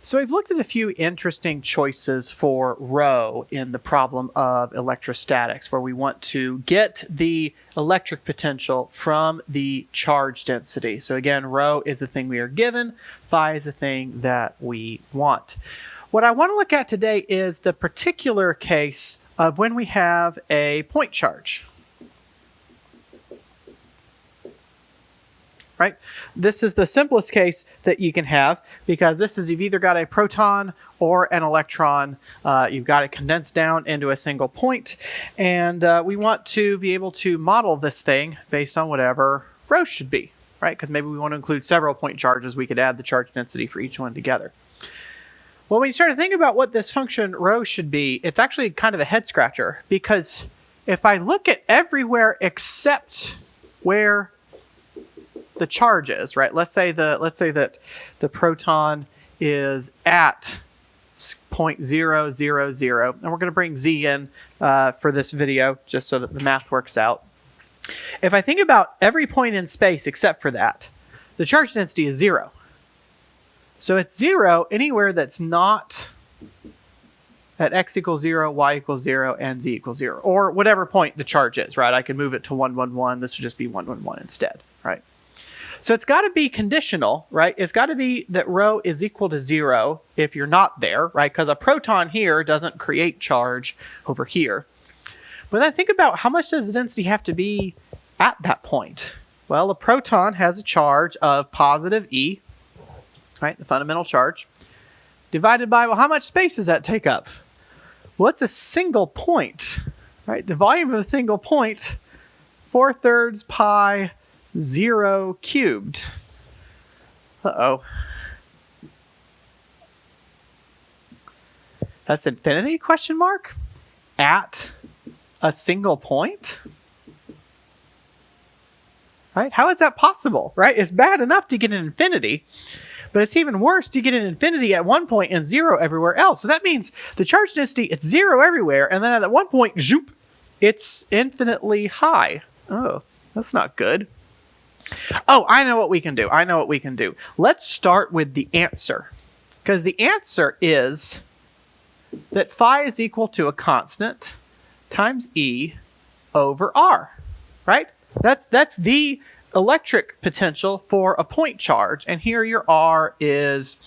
So we've looked at a few interesting choices for rho in the problem of electrostatics, where we want to get the electric potential from the charge density. So again, rho is the thing we are given, phi is the thing that we want. What I want to look at today is the particular case of when we have a point charge. Right? This is the simplest case that you can have because this is you've either got a proton or an electron. You've got it condensed down into a single point, and we want to be able to model this thing based on whatever rho should be, right? Because maybe we want to include several point charges. We could add the charge density for each one together. Well, when you start to think about what this function rho should be, it's actually kind of a head scratcher because if I look at everywhere except where the charge is, right? Let's say that the proton is at 0.000, and we're going to bring z in for this video just so that the math works out. If I think about every point in space except for that, the charge density is 0. So it's 0 anywhere that's not at x equals 0, y equals 0, and z equals 0, or whatever point the charge is, right? I can move it to 1, 1, 1. This would just be 1, 1, 1 instead, right? So it's got to be conditional, right? It's got to be that rho is equal to 0 if you're not there, right? Because a proton here doesn't create charge over here. But then think about how much does the density have to be at that point? Well, a proton has a charge of positive E, right? The fundamental charge, divided by, well, how much space does that take up? Well, it's a single point, right? The volume of a single point, 4/3 pi 0 cubed. Uh-oh. That's infinity, question mark? At a single point? Right? How is that possible, right? It's bad enough to get an infinity, but it's even worse to get an infinity at one point and 0 everywhere else. So that means the charge density, it's 0 everywhere, and then at that one point, zoop, it's infinitely high. Oh, that's not good. Oh, I know what we can do. Let's start with the answer. Because the answer is that phi is equal to a constant times E over R, right? That's the electric potential for a point charge. And here your R is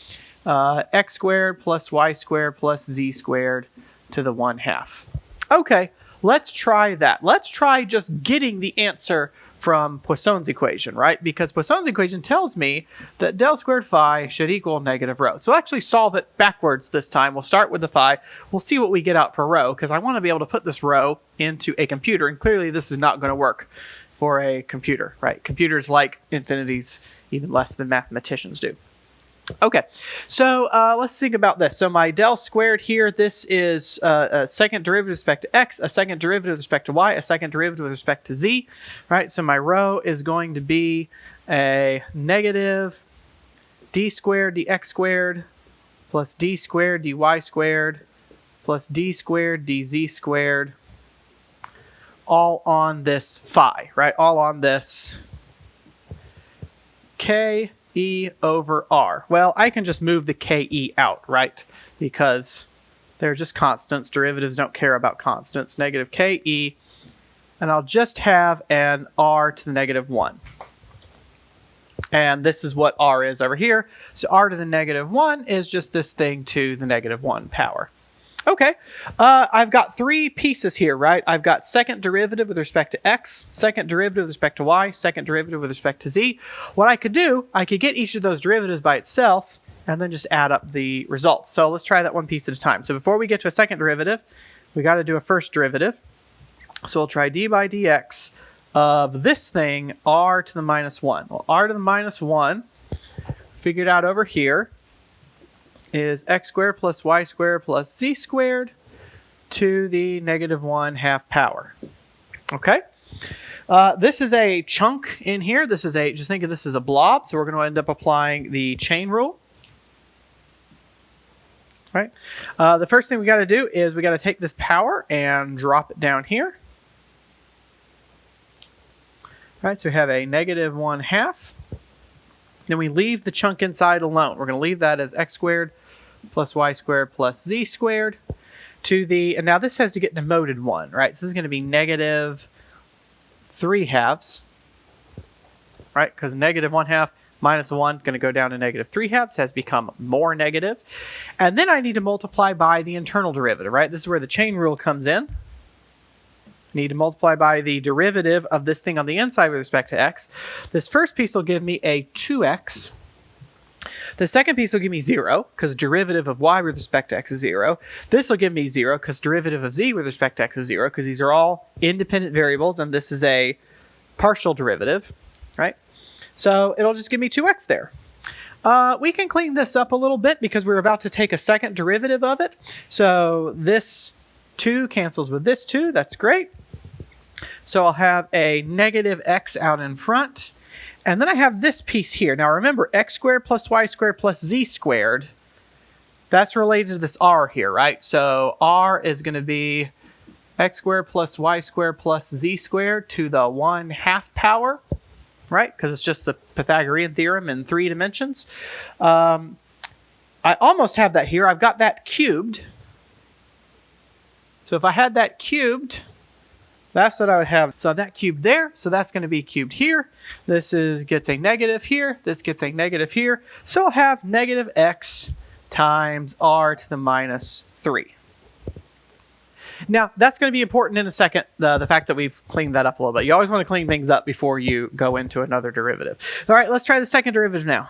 x squared plus y squared plus z squared to the 1/2. Okay, let's try that. Let's try just getting the answer from Poisson's equation, right? Because Poisson's equation tells me that del squared phi should equal negative rho. So I'll actually solve it backwards this time. We'll start with the phi. We'll see what we get out for rho, because I want to be able to put this rho into a computer, and clearly this is not going to work for a computer, right? Computers like infinities even less than mathematicians do. Okay, so let's think about this. So my del squared here, this is a second derivative with respect to x, a second derivative with respect to y, a second derivative with respect to z, right? So my rho is going to be a negative d squared dx squared plus d squared dy squared plus d squared dz squared, all on this phi, right? All on this k E over R. Well, I can just move the KE out, right? Because they're just constants. Derivatives don't care about constants. Negative KE. And I'll just have an R to the negative 1. And this is what R is over here. So R to the negative 1 is just this thing to the negative 1 power. Okay, I've got 3 pieces here, right? I've got second derivative with respect to x, second derivative with respect to y, second derivative with respect to z. What I could do, I could get each of those derivatives by itself and then just add up the results. So let's try that one piece at a time. So before we get to a second derivative, we got to do a first derivative. So we'll try d by dx of this thing, r to the minus 1. Well, r to the minus 1, figured out over here, is x squared plus y squared plus z squared to the negative 1/2 power. Okay? This is a chunk in here. This is just think of this as a blob. So we're going to end up applying the chain rule. Right? The first thing we got to do is we got to take this power and drop it down here. Right? So we have a negative 1/2. Then we leave the chunk inside alone. We're going to leave that as x squared plus y squared plus z squared to the, and now this has to get demoted 1, right? So this is going to be negative 3/2, right? Because negative 1/2 minus 1 is going to go down to negative 3/2, has become more negative. And then I need to multiply by the internal derivative, right? This is where the chain rule comes in. Need to multiply by the derivative of this thing on the inside with respect to x. This first piece will give me a 2x. The second piece will give me 0, because derivative of y with respect to x is 0. This will give me 0, because derivative of z with respect to x is 0, because these are all independent variables, and this is a partial derivative, right? So it'll just give me 2x there. We can clean this up a little bit, because we're about to take a second derivative of it. So this 2 cancels with this 2. That's great. So I'll have a negative x out in front. And then I have this piece here. Now remember, x squared plus y squared plus z squared, that's related to this r here, right? So r is going to be x squared plus y squared plus z squared to the 1/2 power, right? Because it's just the Pythagorean theorem in 3 dimensions. I almost have that here. I've got that cubed. So if I had that cubed, that's what I would have. So that cubed there, so that's going to be cubed here. This gets a negative here. This gets a negative here. So I'll have negative x times r to the minus 3. Now, that's going to be important in a second, the fact that we've cleaned that up a little bit. You always want to clean things up before you go into another derivative. All right, let's try the second derivative now.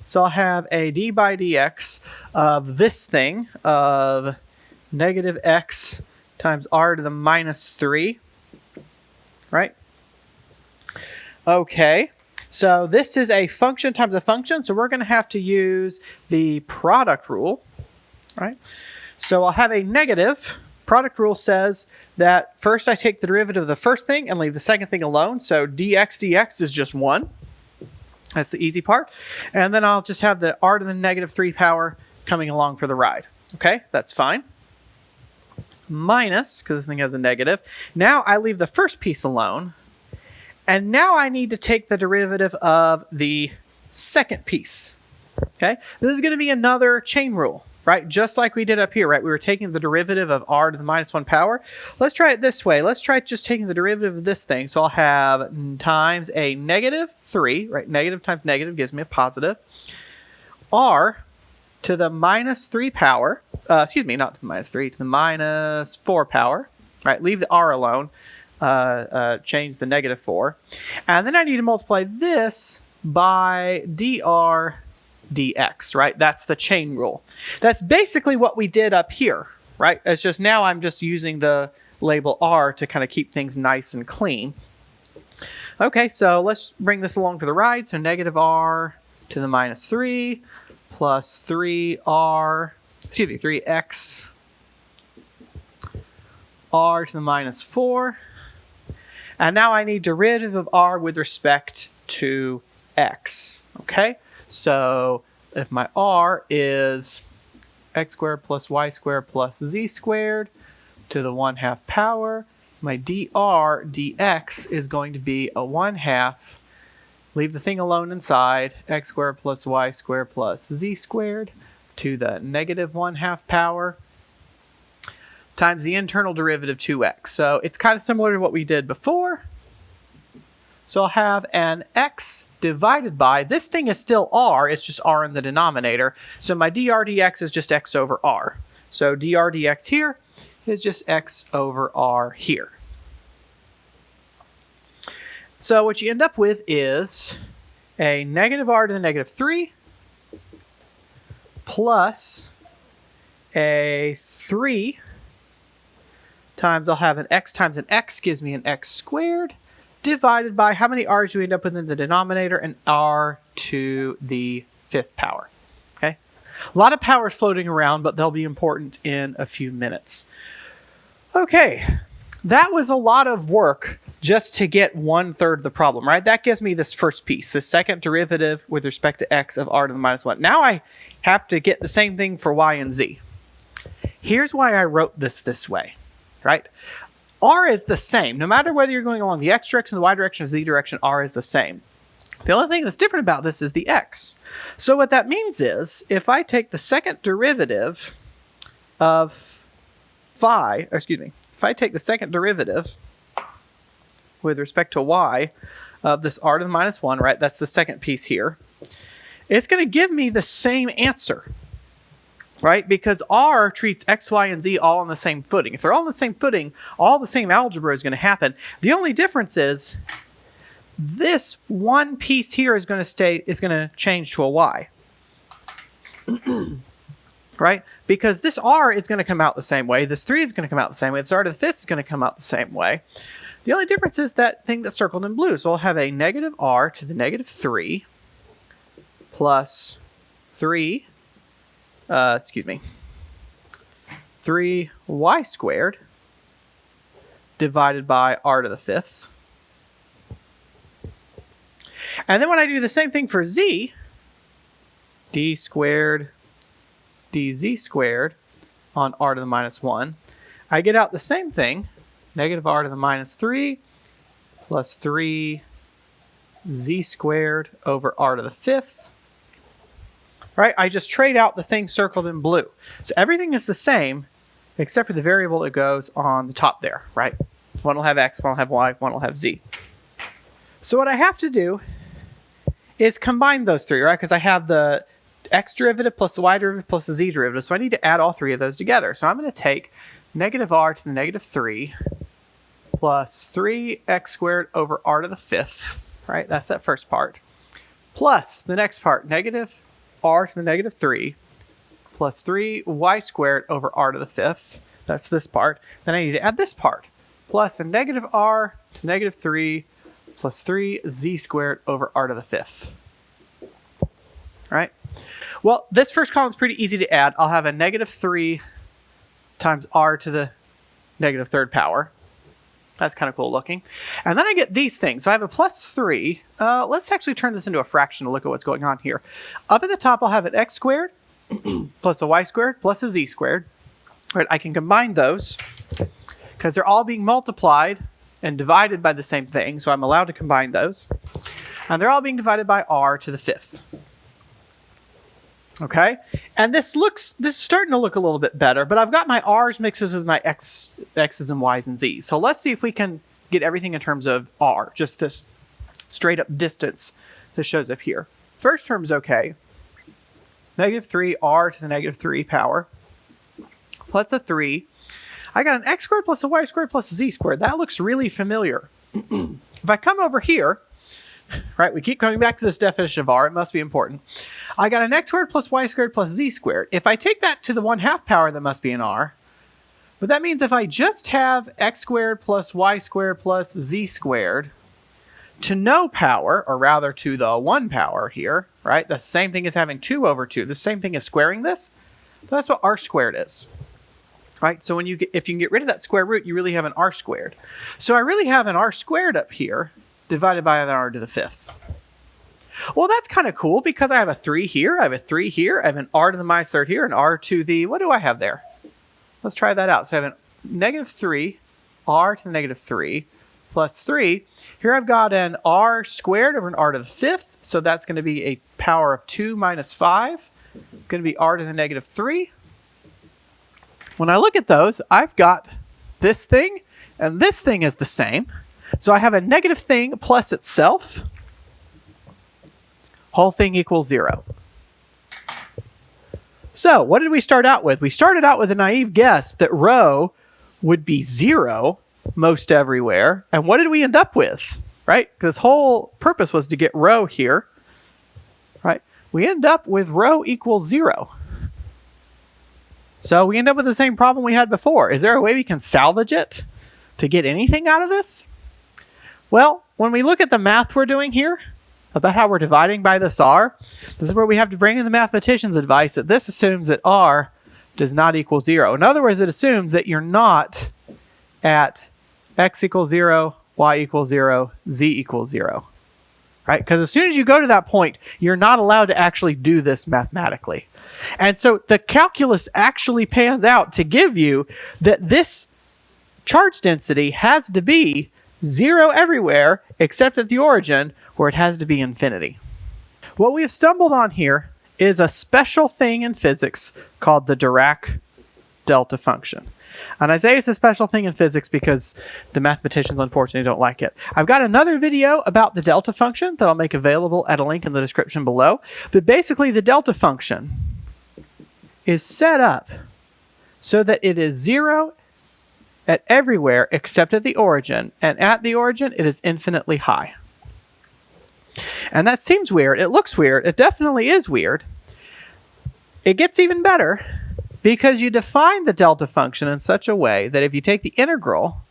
So I'll have a d by dx of this thing of negative x times r to the minus 3. Right? Okay, so this is a function times a function, so we're going to have to use the product rule, right? So I'll have a negative. Product rule says that first I take the derivative of the first thing and leave the second thing alone, so dx is just 1. That's the easy part. And then I'll just have the r to the negative 3 power coming along for the ride. Okay, that's fine. Minus, because this thing has a negative. Now I leave the first piece alone. And now I need to take the derivative of the second piece. Okay? This is going to be another chain rule, right? Just like we did up here, right? We were taking the derivative of r to the minus 1 power. Let's try it this way. Let's try just taking the derivative of this thing. So I'll have times a negative 3, right? Negative times negative gives me a positive. R to the minus 3 power. Excuse me, not to the minus 3, to the minus 4 power. Right, leave the r alone. Change the negative 4. And then I need to multiply this by dr dx, right? That's the chain rule. That's basically what we did up here, right? It's just now I'm just using the label r to kind of keep things nice and clean. Okay, so let's bring this along for the ride. So negative r to the minus 3 plus 3x r to the minus 4. And now I need derivative of r with respect to x. Okay, so if my r is x squared plus y squared plus z squared to the 1/2 power, my dr dx is going to be a 1/2. Leave the thing alone inside, x squared plus y squared plus z squared to the negative 1/2 power times the internal derivative 2x. So it's kind of similar to what we did before. So I'll have an x divided by, this thing is still r, it's just r in the denominator. So my dr dx is just x over r. So dr dx here is just x over r here. So what you end up with is a negative r to the negative 3 plus a 3 times, I'll have an x times an x gives me an x squared divided by, how many r's do we end up with in the denominator? An r to the 5th power. Okay, a lot of powers floating around, but they'll be important in a few minutes. Okay, that was a lot of work just to get 1/3 of the problem, right? That gives me this first piece, the second derivative with respect to x of r to the minus 1. Now I have to get the same thing for y and z. Here's why I wrote this way, right? R is the same. No matter whether you're going along the x direction, the y direction, or z direction, r is the same. The only thing that's different about this is the x. So what that means is, if I take the second derivative of if I take the second derivative with respect to y of this r to the minus 1, right, that's the second piece here, it's going to give me the same answer, right? Because r treats x, y, and z all on the same footing. If they're all on the same footing, all the same algebra is going to happen. The only difference is this one piece here is going to change to a y. Right? Because this r is going to come out the same way. This 3 is going to come out the same way. This r to the 5th is going to come out the same way. The only difference is that thing that's circled in blue. So I'll have a negative r to the negative 3 plus 3y squared divided by r to the 5th. And then when I do the same thing for z, d squared dz squared on r to the minus 1, I get out the same thing, negative r to the minus 3 plus 3z squared over r to the 5th. Right? I just trade out the thing circled in blue. So everything is the same except for the variable that goes on the top there, right? One will have x, one will have y, one will have z. So what I have to do is combine those three, right? Because I have the x derivative plus the y derivative plus the z derivative. So I need to add all three of those together. So I'm going to take negative r to the negative 3 plus 3x squared over r to the 5th, right? That's that first part. Plus the next part, negative r to the negative 3 plus 3y squared over r to the 5th. That's this part. Then I need to add this part. Plus a negative r to negative 3 plus 3z squared over r to the 5th. Right? Well, this first column is pretty easy to add. I'll have a negative 3 times r to the negative 3rd power. That's kind of cool looking. And then I get these things. So I have a plus 3. Let's actually turn this into a fraction to look at what's going on here. Up at the top, I'll have an x squared plus a y squared plus a z squared. Right? I can combine those because they're all being multiplied and divided by the same thing. So I'm allowed to combine those. And they're all being divided by r to the 5th. Okay, and this is starting to look a little bit better, but I've got my r's mixes with my x's and y's and z's. So let's see if we can get everything in terms of r, just this straight up distance that shows up here. First term's okay. Negative 3r to the negative 3 power plus a 3. I got an x squared plus a y squared plus a z squared. That looks really familiar. If I come over here, right, we keep coming back to this definition of r. It must be important. I got an x squared plus y squared plus z squared. If I take that to the 1/2 power, that must be an r. But that means if I just have x squared plus y squared plus z squared to no power, or rather to the 1 power here, right? That's the same thing as having 2 over 2. The same thing as squaring this. That's what r squared is. Right? So if you can get rid of that square root, you really have an r squared. So I really have an r squared up here divided by an r to the 5th. Well, that's kind of cool because I have a 3 here, I have a 3 here, I have an r to the minus 3rd here, an r to the, what do I have there? Let's try that out. So I have a negative 3, r to the negative 3, plus 3. Here I've got an r squared over an r to the 5th, so that's going to be a power of 2 minus 5. It's going to be r to the negative 3. When I look at those, I've got this thing, and this thing is the same. So I have a negative thing plus itself. Whole thing equals 0. So what did we start out with? We started out with a naive guess that rho would be 0 most everywhere. And what did we end up with? Right? This whole purpose was to get rho here. Right? We end up with rho equals 0. So we end up with the same problem we had before. Is there a way we can salvage it to get anything out of this? Well, when we look at the math we're doing here, about how we're dividing by this r, this is where we have to bring in the mathematician's advice that this assumes that r does not equal 0. In other words, it assumes that you're not at x equals 0, y equals 0, z equals 0. Right? Because as soon as you go to that point, you're not allowed to actually do this mathematically. And so the calculus actually pans out to give you that this charge density has to be 0 everywhere except at the origin where it has to be infinity. What we have stumbled on here is a special thing in physics called the Dirac delta function. And I say it's a special thing in physics because the mathematicians unfortunately don't like it. I've got another video about the delta function that I'll make available at a link in the description below. But basically the delta function is set up so that it is 0 at everywhere except at the origin, and at the origin it is infinitely high. And that seems weird. It looks weird. It definitely is weird. It gets even better because you define the delta function in such a way that if you take the integral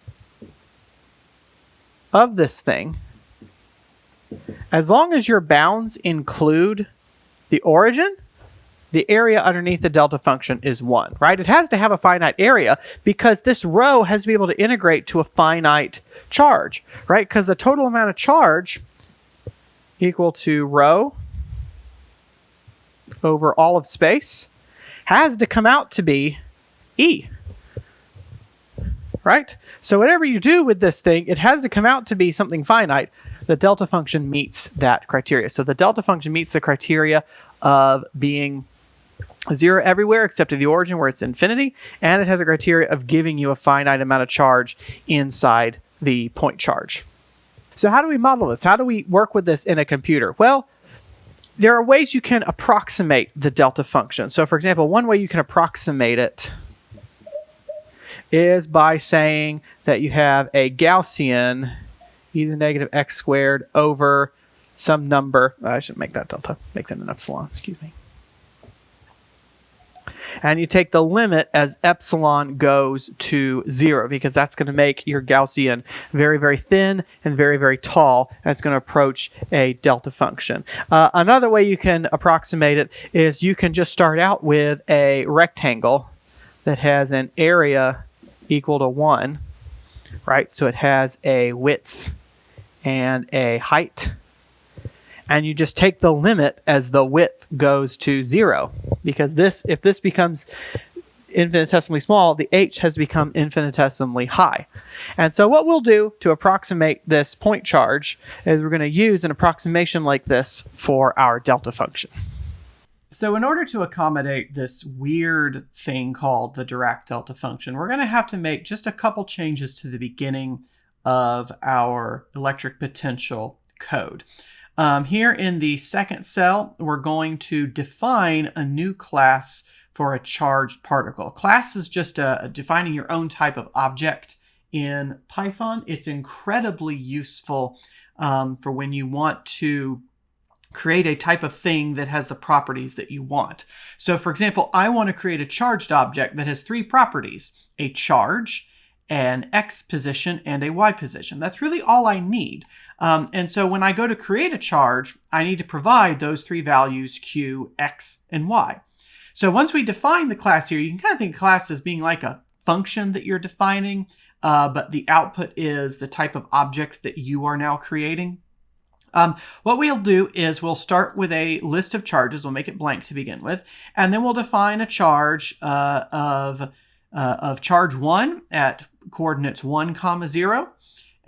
of this thing, as long as your bounds include the origin, the area underneath the delta function is 1, right? It has to have a finite area because this rho has to be able to integrate to a finite charge, right? Because the total amount of charge equal to rho over all of space has to come out to be E, right? So whatever you do with this thing, it has to come out to be something finite. The delta function meets that criteria. So the delta function meets the criteria of being 0 everywhere except at the origin where it's infinity, and it has a criteria of giving you a finite amount of charge inside the point charge. So how do we model this? How do we work with this in a computer? Well, there are ways you can approximate the delta function. So for example, one way you can approximate it is by saying that you have a Gaussian e to the negative x squared over some number. I should make that delta, make that an epsilon, excuse me. And you take the limit as epsilon goes to 0 because that's going to make your Gaussian very, very thin and very, very tall. And it's going to approach a delta function. Another way you can approximate it is you can just start out with a rectangle that has an area equal to 1, right? So it has a width and a height. And you just take the limit as the width goes to 0. Because if this becomes infinitesimally small, the h has become infinitesimally high. And so what we'll do to approximate this point charge is we're going to use an approximation like this for our delta function. So in order to accommodate this weird thing called the Dirac delta function, we're going to have to make just a couple changes to the beginning of our electric potential code. Here in the second cell, we're going to define a new class for a charged particle. Class is just defining your own type of object in Python. It's incredibly useful for when you want to create a type of thing that has the properties that you want. So for example, I want to create a charged object that has 3 properties: a charge, an x position, and a y position. That's really all I need. And so when I go to create a charge, I need to provide those 3 values, q, x, and y. So once we define the class here, you can kind of think of class as being like a function that you're defining, but the output is the type of object that you are now creating. What we'll do is we'll start with a list of charges. We'll make it blank to begin with, and then we'll define a charge of charge 1 at coordinates 1, 0.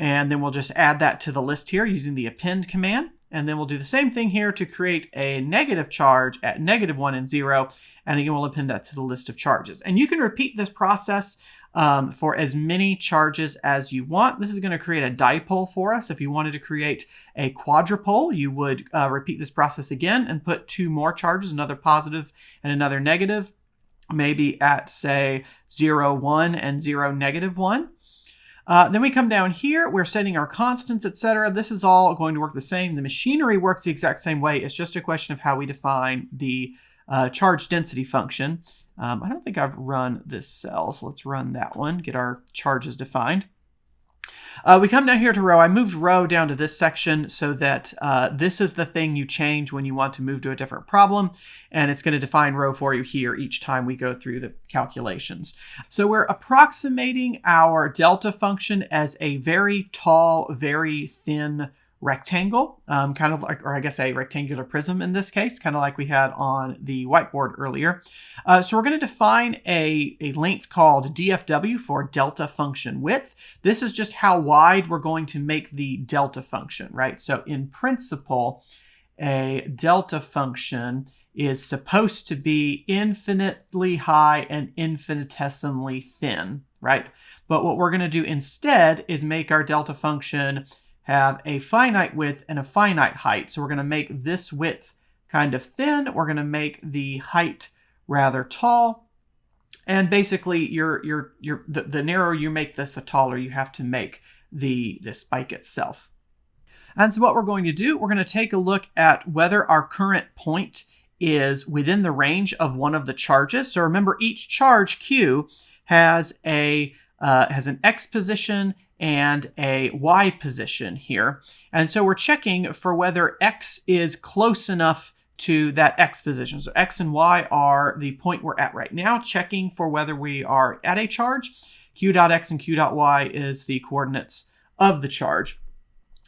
And then we'll just add that to the list here using the append command. And then we'll do the same thing here to create a negative charge at -1 and 0. And again, we'll append that to the list of charges. And you can repeat this process for as many charges as you want. This is going to create a dipole for us. If you wanted to create a quadrupole, you would repeat this process again and put 2 more charges, another positive and another negative, maybe at, say, 0, 1 and 0, -1. Then we come down here, we're setting our constants, etc. This is all going to work the same. The machinery works the exact same way. It's just a question of how we define the charge density function. I don't think I've run this cell, so let's run that one, get our charges defined. We come down here to rho. I moved rho down to this section so that this is the thing you change when you want to move to a different problem, and it's going to define rho for you here each time we go through the calculations. So we're approximating our delta function as a very tall, very thin rectangle, kind of like, or I guess a rectangular prism in this case, kind of like we had on the whiteboard earlier. So we're going to define a length called DFW for delta function width. This is just how wide we're going to make the delta function, right? So in principle, a delta function is supposed to be infinitely high and infinitesimally thin, right? But what we're going to do instead is make our delta function have a finite width and a finite height. So we're going to make this width kind of thin. We're going to make the height rather tall. And basically, the narrower you make this, the taller you have to make the spike itself. And so what we're going to do, we're going to take a look at whether our current point is within the range of one of the charges. So remember, each charge Q has an X position and a Y position here. And so we're checking for whether X is close enough to that X position. So X and Y are the point we're at right now, checking for whether we are at a charge. Q dot X and Q dot Y is the coordinates of the charge.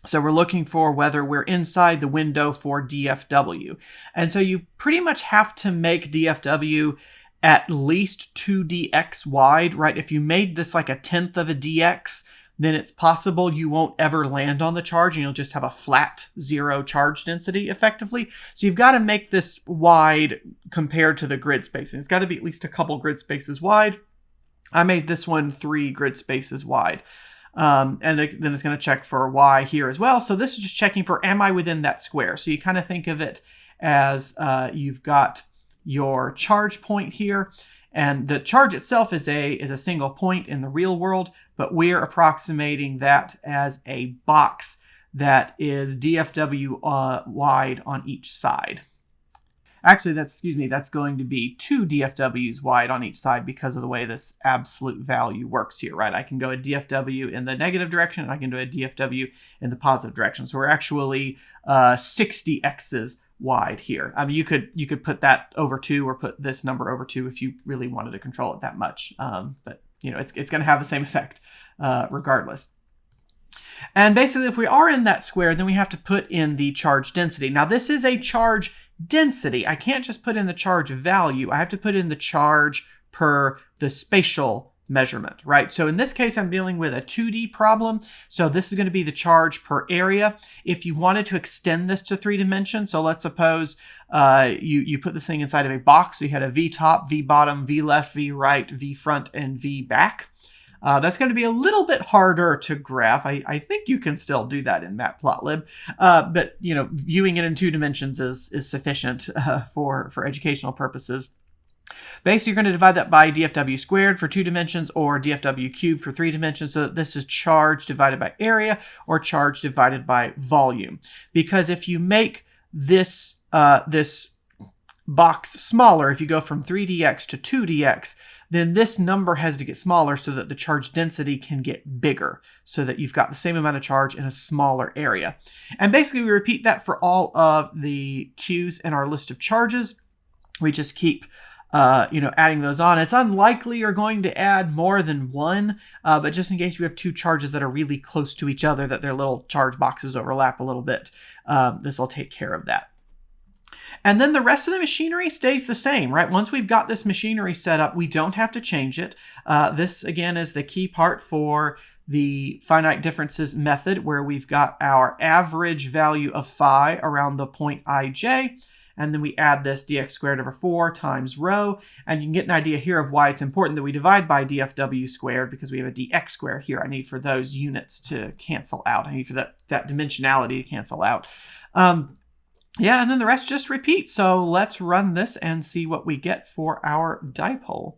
So we're looking for whether we're inside the window for DFW. And so you pretty much have to make DFW at least 2dx wide, right? If you made this like a tenth of a dx, then it's possible you won't ever land on the charge and you'll just have a flat zero charge density effectively. So you've got to make this wide compared to the grid spacing. It's got to be at least a couple grid spaces wide. I made this one 3 grid spaces wide. And then it's going to check for y here as well. So this is just checking for, am I within that square? So you kind of think of it as you've got your charge point here, and the charge itself is a single point in the real world, but we're approximating that as a box that is DFW wide on each side. Actually, that's going to be 2 DFWs wide on each side because of the way this absolute value works here, right? I can go a DFW in the negative direction, and I can do a DFW in the positive direction. So we're actually 60 X's wide here. I mean, you could put that over 2 or put this number over 2 if you really wanted to control it that much. But you know, it's going to have the same effect regardless. And basically, if we are in that square, then we have to put in the charge density. Now, this is a charge density. I can't just put in the charge value. I have to put in the charge per the spatial measurement, right? So in this case, I'm dealing with a 2D problem. So this is going to be the charge per area. If you wanted to extend this to 3 dimensions, so let's suppose you put this thing inside of a box. So you had a V top, V bottom, V left, V right, V front, and V back. That's going to be a little bit harder to graph. I think you can still do that in Matplotlib, but you know, viewing it in 2 dimensions is sufficient for educational purposes. Basically, you're going to divide that by DFW squared for 2 dimensions or DFW cubed for 3 dimensions, so that this is charge divided by area or charge divided by volume. Because if you make this this box smaller, if you go from 3dx to 2dx, then this number has to get smaller so that the charge density can get bigger, so that you've got the same amount of charge in a smaller area. And basically, we repeat that for all of the Q's in our list of charges. We just keep adding those on. It's unlikely you're going to add more than 1, but just in case you have 2 charges that are really close to each other, that their little charge boxes overlap a little bit, this will take care of that. And then the rest of the machinery stays the same, right? Once we've got this machinery set up, we don't have to change it. This, again, is the key part for the finite differences method, where we've got our average value of phi around the point ij, and then we add this dx squared over 4 times rho, and you can get an idea here of why it's important that we divide by dfw squared, because we have a dx squared here. I need for those units to cancel out. I need for that dimensionality to cancel out. Yeah, and then the rest just repeat. So let's run this and see what we get for our dipole.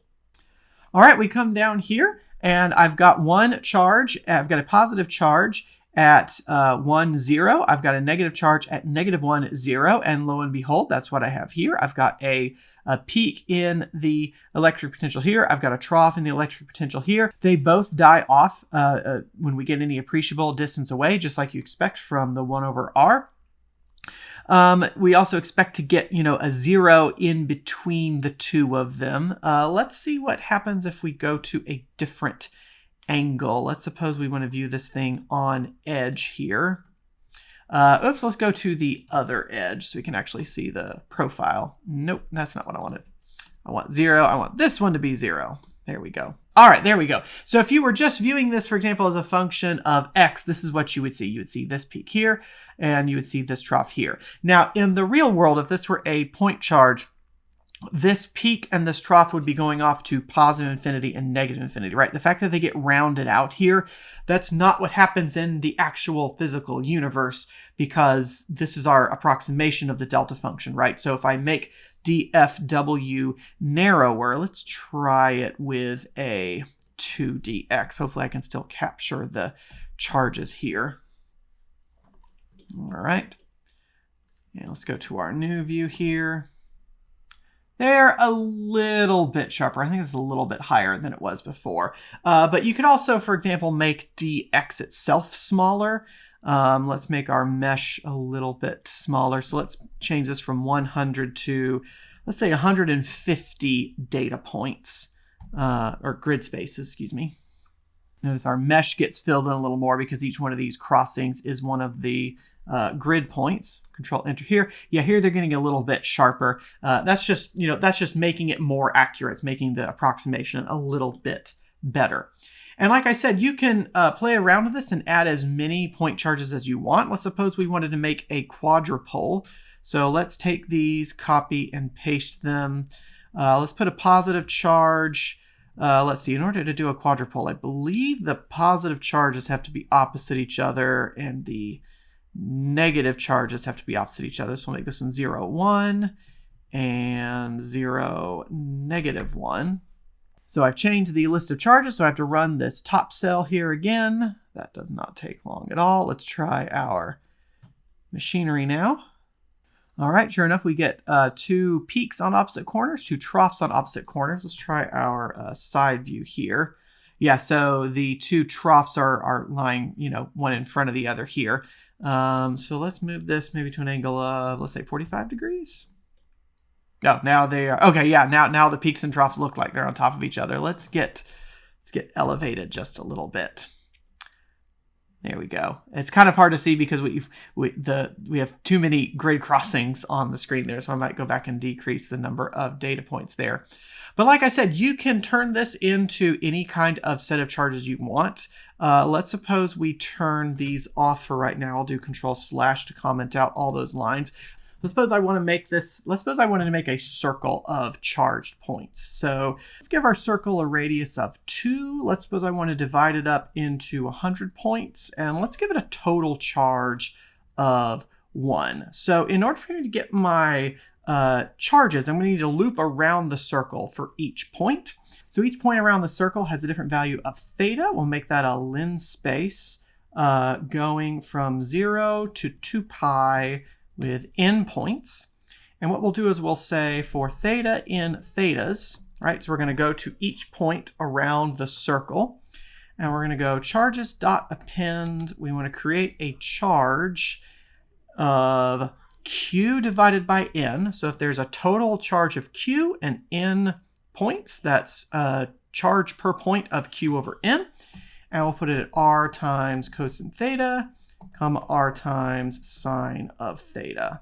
All right, we come down here, and I've got one charge. I've got a positive charge at 1, 0. I've got a negative charge at -1, 0. And lo and behold, that's what I have here. I've got a peak in the electric potential here. I've got a trough in the electric potential here. They both die off when we get any appreciable distance away, just like you expect from the 1 over r. We also expect to get, a 0 in between the 2 of them. Let's see what happens if we go to a different angle. Let's suppose we want to view this thing on edge here. Oops, let's go to the other edge so we can actually see the profile. Nope, that's not what I wanted. I want 0. I want this one to be 0. There we go. All right, there we go. So if you were just viewing this, for example, as a function of x, this is what you would see. You would see this peak here, and you would see this trough here. Now, in the real world, if this were a point charge, this peak and this trough would be going off to positive infinity and negative infinity, right? The fact that they get rounded out here, that's not what happens in the actual physical universe, because this is our approximation of the delta function, right? So if I make dfw narrower, let's try it with a 2dx. Hopefully I can still capture the charges here. All right. And let's go to our new view here. They're a little bit sharper. I think it's a little bit higher than it was before. But you could also, for example, make dx itself smaller. Let's make our mesh a little bit smaller. So let's change this from 100 to, let's say, 150 data points, or grid spaces, excuse me. Notice our mesh gets filled in a little more because each one of these crossings is one of the grid points. Control Enter here. Yeah, here they're getting a little bit sharper. That's just making it more accurate. It's making the approximation a little bit better. And like I said, you can play around with this and add as many point charges as you want. Let's suppose we wanted to make a quadrupole. So let's take these, copy and paste them. Let's put a positive charge. Let's see, in order to do a quadrupole, I believe the positive charges have to be opposite each other and the negative charges have to be opposite each other. So we'll make this one 0, 1 and 0, -1. So I've changed the list of charges, so I have to run this top cell here again. That does not take long at all. Let's try our machinery now. All right, sure enough, we get 2 peaks on opposite corners, 2 troughs on opposite corners. Let's try our side view here. Yeah, so the 2 troughs are lying, one in front of the other here. So let's move this maybe to an angle of, let's say, 45 degrees. Oh, now they are, okay, yeah, now the peaks and troughs look like they're on top of each other. Let's get elevated just a little bit. There we go. It's kind of hard to see because we have too many grid crossings on the screen there, so I might go back and decrease the number of data points there. But like I said, you can turn this into any kind of set of charges you want. Let's suppose we turn these off for right now. I'll do Control/ to comment out all those lines. Let's suppose I want to make this, let's suppose I wanted to make a circle of charged points. So let's give our circle a radius of 2. Let's suppose I want to divide it up into 100 points, and let's give it a total charge of 1. So in order for me to get my charges, I'm going to need to loop around the circle for each point. So each point around the circle has a different value of theta. We'll make that a lens space going from 0 to 2 pi with n points. And what we'll do is we'll say for theta in thetas, right? So we're going to go to each point around the circle, and we're going to go charges.append. We want to create a charge of q divided by n. So if there's a total charge of q and n points, that's a charge per point of q over n. And we'll put it at r times cosine theta, comma r times sine of theta.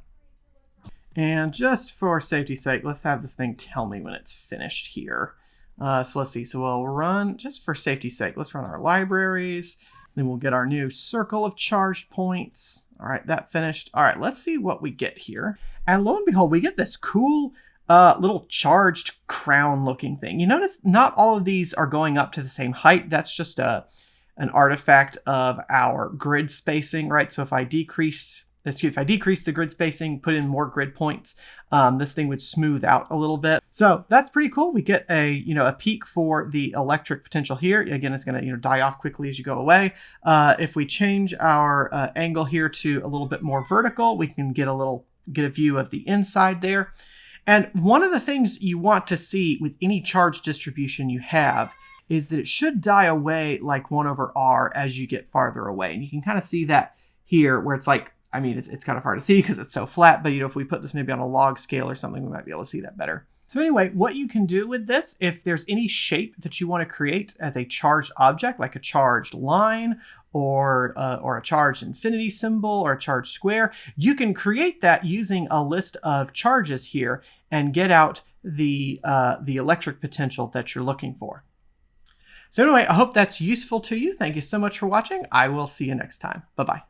And just for safety's sake, let's have this thing tell me when it's finished here. So let's see. So we'll run, just for safety's sake, let's run our libraries. Then we'll get our new circle of charged points. All right, that finished. All right, let's see what we get here. And lo and behold, we get this cool little charged crown looking thing. You notice not all of these are going up to the same height. That's just an artifact of our grid spacing, right? So if I decrease the grid spacing, put in more grid points, this thing would smooth out a little bit. So that's pretty cool. We get a peak for the electric potential here. Again, it's going to die off quickly as you go away. If we change our angle here to a little bit more vertical, we can get a view of the inside there. And one of the things you want to see with any charge distribution you have is that it should die away like 1 over r as you get farther away. And you can kind of see that here where it's like, I mean, it's kind of hard to see because it's so flat, but if we put this maybe on a log scale or something, we might be able to see that better. So anyway, what you can do with this, if there's any shape that you want to create as a charged object, like a charged line or a charged infinity symbol or a charged square, you can create that using a list of charges here and get out the electric potential that you're looking for. So anyway, I hope that's useful to you. Thank you so much for watching. I will see you next time. Bye-bye.